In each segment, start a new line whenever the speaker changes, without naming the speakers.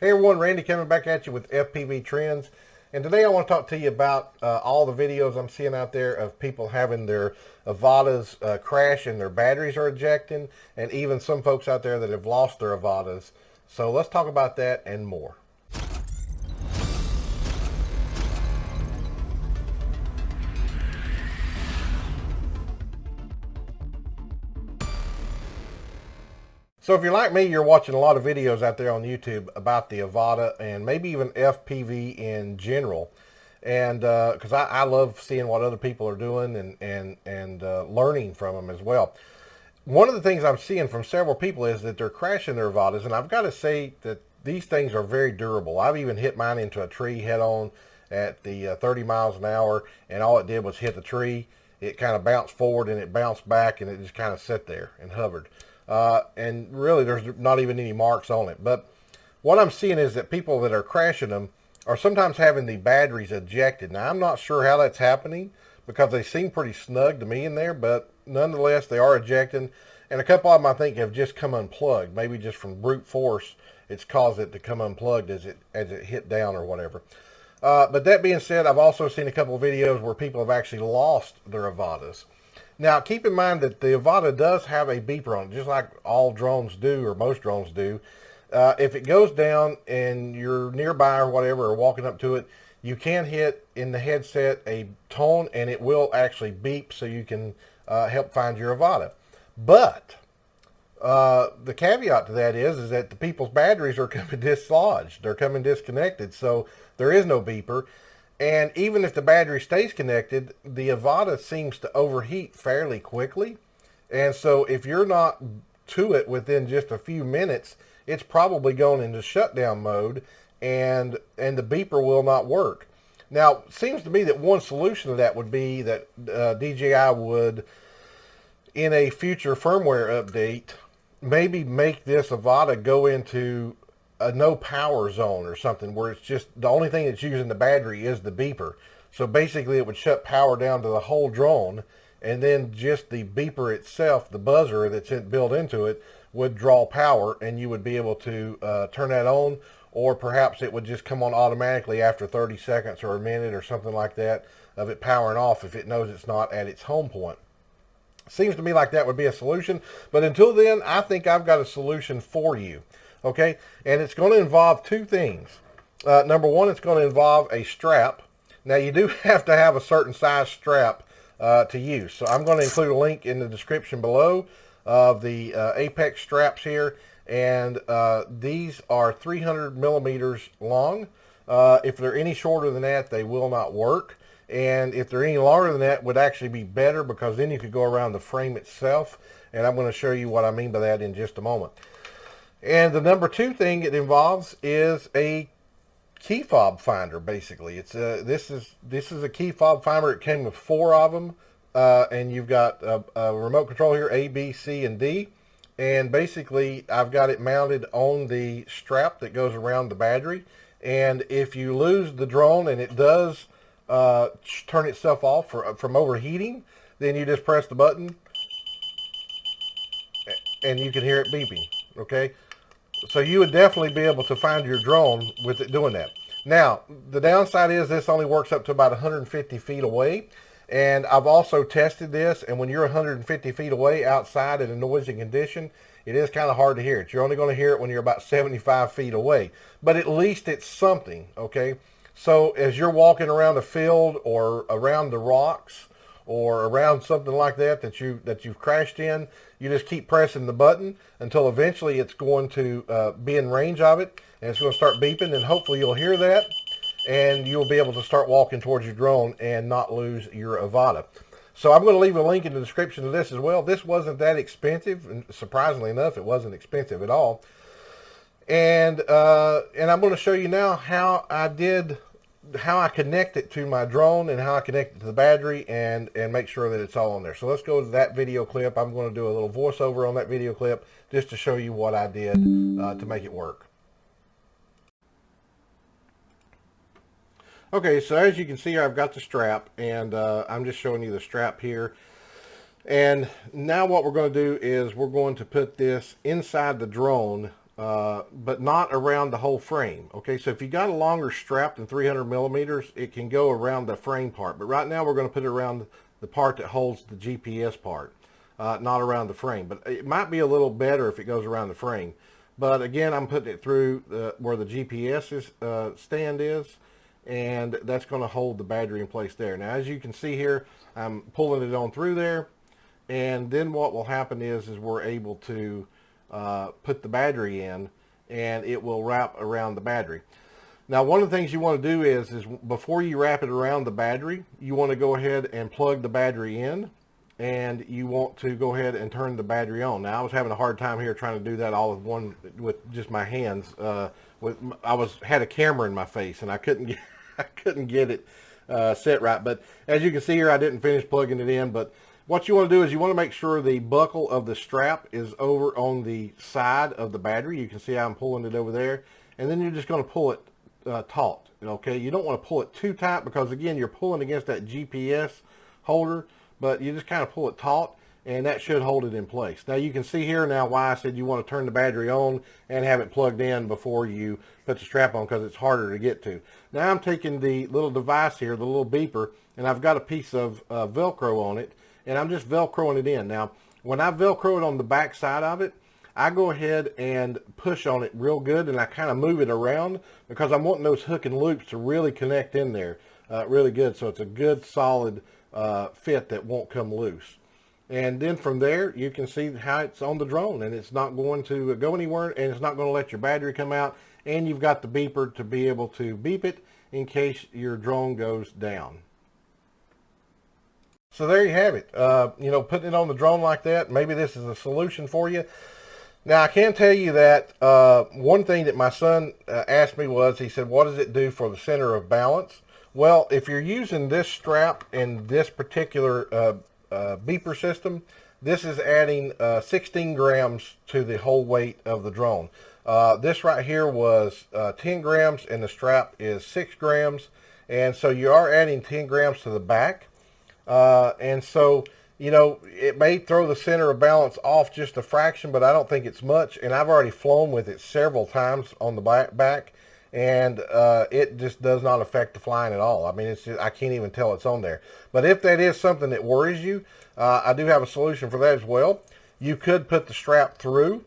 Hey everyone, Randy coming back at you with FPV Trends. And today I want to talk to you about all the videos I'm seeing out there of people having their Avatas crash and their batteries are ejecting, and even some folks out there that have lost their Avatas. So let's talk about that and more. So if you're like me, you're watching a lot of videos out there on YouTube about the Avata and maybe even FPV in general. And because I love seeing what other people are doing and learning from them as well. One of the things I'm seeing from several people is that they're crashing their Avatas, and I've got to say that these things are very durable. I've even hit mine into a tree head on at the 30 miles an hour, and all it did was hit the tree. It kind of bounced forward and it bounced back, and it just kind of sat there and hovered. And really, there's not even any marks on it. But what I'm seeing is that people that are crashing them are sometimes having the batteries ejected. Now, I'm not sure how that's happening because they seem pretty snug to me in there, but nonetheless, they are ejecting. And a couple of them, I think, have just come unplugged. Maybe just from brute force, it's caused it to come unplugged as it hit down or whatever. But that being said, I've also seen a couple of videos where people have actually lost their Avatas. Now, keep in mind that the Avata does have a beeper on it, just like all drones do, or most drones do. If it goes down and you're nearby or whatever, or walking up to it, you can hit in the headset a tone, and it will actually beep so you can help find your Avata. But the caveat to that is that the people's batteries are coming dislodged. They're coming disconnected, so there is no beeper. And even if the battery stays connected, the Avata seems to overheat fairly quickly. And so if you're not to it within just a few minutes, it's probably going into shutdown mode, and the beeper will not work. Now, it seems to me that one solution to that would be that DJI would, in a future firmware update, maybe make this Avata go into a no power zone or something where it's just the only thing that's using the battery is the beeper. So basically it would shut power down to the whole drone, and then just the beeper itself, the buzzer that's built into it, would draw power, and you would be able to turn that on, or perhaps it would just come on automatically after 30 seconds or a minute or something like that of it powering off if it knows it's not at its home point. Seems to me like that would be a solution, but until then, I think I've got a solution for you. Okay, and it's going to involve two things. Number one, it's going to involve a strap. Now, you do have to have a certain size strap to use. So I'm going to include a link in the description below of the Apex straps here. And these are 300 millimeters long. If they're any shorter than that, they will not work. And if they're any longer than that, would actually be better, because then you could go around the frame itself. And I'm going to show you what I mean by that in just a moment. And the number two thing it involves is a key fob finder. Basically, it's this is a key fob finder. It came with 4 of them, and you've got a remote control here, A, B, C, and D. And basically, I've got it mounted on the strap that goes around the battery. And if you lose the drone and it does turn itself off from overheating, then you just press the button, and you can hear it beeping. Okay. So you would definitely be able to find your drone with it doing that. Now, the downside is this only works up to about 150 feet away. And I've also tested this, and when you're 150 feet away outside in a noisy condition, it is kind of hard to hear it. You're only going to hear it when you're about 75 feet away. But at least it's something, okay? So as you're walking around a field or around the rocks or around something like that you've crashed in, you just keep pressing the button until eventually it's going to be in range of it, and it's going to start beeping, and hopefully you'll hear that, and you'll be able to start walking towards your drone and not lose your Avata. So I'm going to leave a link in the description of this as well. This wasn't that expensive, and surprisingly enough, it wasn't expensive at all. And I'm going to show you now how I connect it to my drone and how I connect it to the battery and make sure that it's all on there. So let's go to that video clip. I'm going to do a little voiceover on that video clip just to show you what I did to make it work. Okay, so as you can see here, I've got the strap, and I'm just showing you the strap here. And now what we're going to do is we're going to put this inside the drone but not around the whole frame. Okay, so if you got a longer strap than 300 millimeters, it can go around the frame part. But right now we're going to put it around the part that holds the GPS part, not around the frame. But it might be a little better if it goes around the frame. But again, I'm putting it through where the GPS stand is, and that's going to hold the battery in place there. Now, as you can see here, I'm pulling it on through there, and then what will happen is we're able to put the battery in, and it will wrap around the battery. Now, one of the things you want to do is before you wrap it around the battery, you want to go ahead and plug the battery in, and you want to go ahead and turn the battery on. Now, I was having a hard time here trying to do that all with just my hands. I had a camera in my face, and I couldn't get it set right. But as you can see here, I didn't finish plugging it in. But what you want to do is you want to make sure the buckle of the strap is over on the side of the battery. You can see how I'm pulling it over there, and then you're just going to pull it taut. Okay, you don't want to pull it too tight because again, you're pulling against that GPS holder. But you just kind of pull it taut, and that should hold it in place. Now you can see here now why I said you want to turn the battery on and have it plugged in before you put the strap on, because it's harder to get to. Now I'm taking the little device here, the little beeper, and I've got a piece of Velcro on it, and I'm just Velcroing it in. Now when I Velcro it on the back side of it, I go ahead and push on it real good, and I kind of move it around because I'm wanting those hook and loops to really connect in there really good, so it's a good solid fit that won't come loose. And then from there you can see how it's on the drone, and it's not going to go anywhere, and it's not going to let your battery come out, and you've got the beeper to be able to beep it in case your drone goes down. So there you have it. You know, putting it on the drone like that, maybe this is a solution for you. Now I can tell you that one thing that my son asked me was, he said, what does it do for the center of balance? Well, if you're using this strap and this particular beeper system, this is adding 16 grams to the whole weight of the drone. This right here was 10 grams, and the strap is 6 grams. And so you are adding 10 grams to the back. And so, you know, it may throw the center of balance off just a fraction, but I don't think it's much. And I've already flown with it several times on the back. And it just does not affect the flying at all. I mean, it's just, I can't even tell it's on there. But if that is something that worries you, I do have a solution for that as well. You could put the strap through,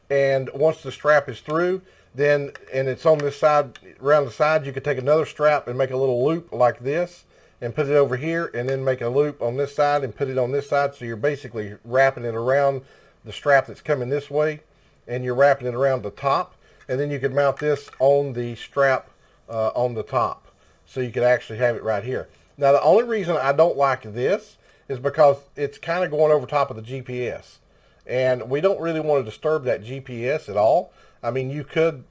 and once the strap is through, then, and it's on this side, around the side, you could take another strap and make a little loop like this, and put it over here, and then make a loop on this side and put it on this side. So you're basically wrapping it around the strap that's coming this way, and you're wrapping it around the top. And then you could mount this on the strap on the top. So you could actually have it right here. Now the only reason I don't like this is because it's kind of going over top of the GPS. And we don't really want to disturb that GPS at all. I mean, you could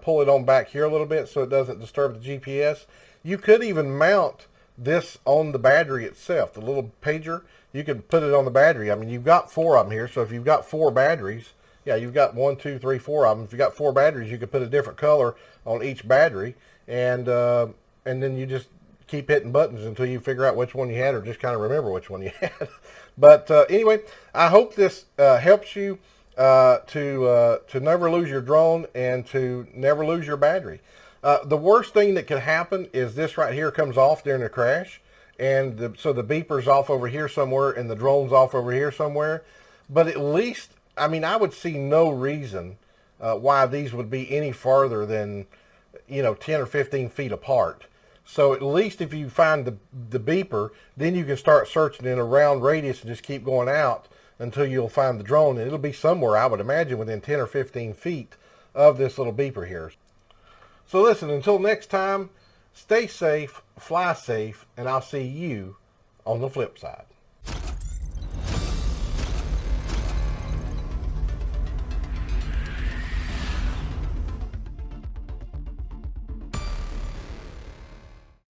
pull it on back here a little bit so it doesn't disturb the GPS. You could even mount this on the battery itself, the little pager. You could put it on the battery. I mean, you've got 4 of them here. So if you've got 4 batteries, yeah, you've got 1, 2, 3, 4 of them. If you got 4 batteries, you could put a different color on each battery, and then you just keep hitting buttons until you figure out which one you had, or just kind of remember which one you had. But anyway, I hope this helps you to never lose your drone and to never lose your battery. The worst thing that could happen is this right here comes off during a crash, and so the beeper's off over here somewhere, and the drone's off over here somewhere. But at least, I mean, I would see no reason why these would be any farther than, you know, 10 or 15 feet apart. So at least if you find the beeper, then you can start searching in a round radius and just keep going out until you'll find the drone. And it'll be somewhere, I would imagine, within 10 or 15 feet of this little beeper here. So listen, until next time, stay safe, fly safe, and I'll see you on the flip side.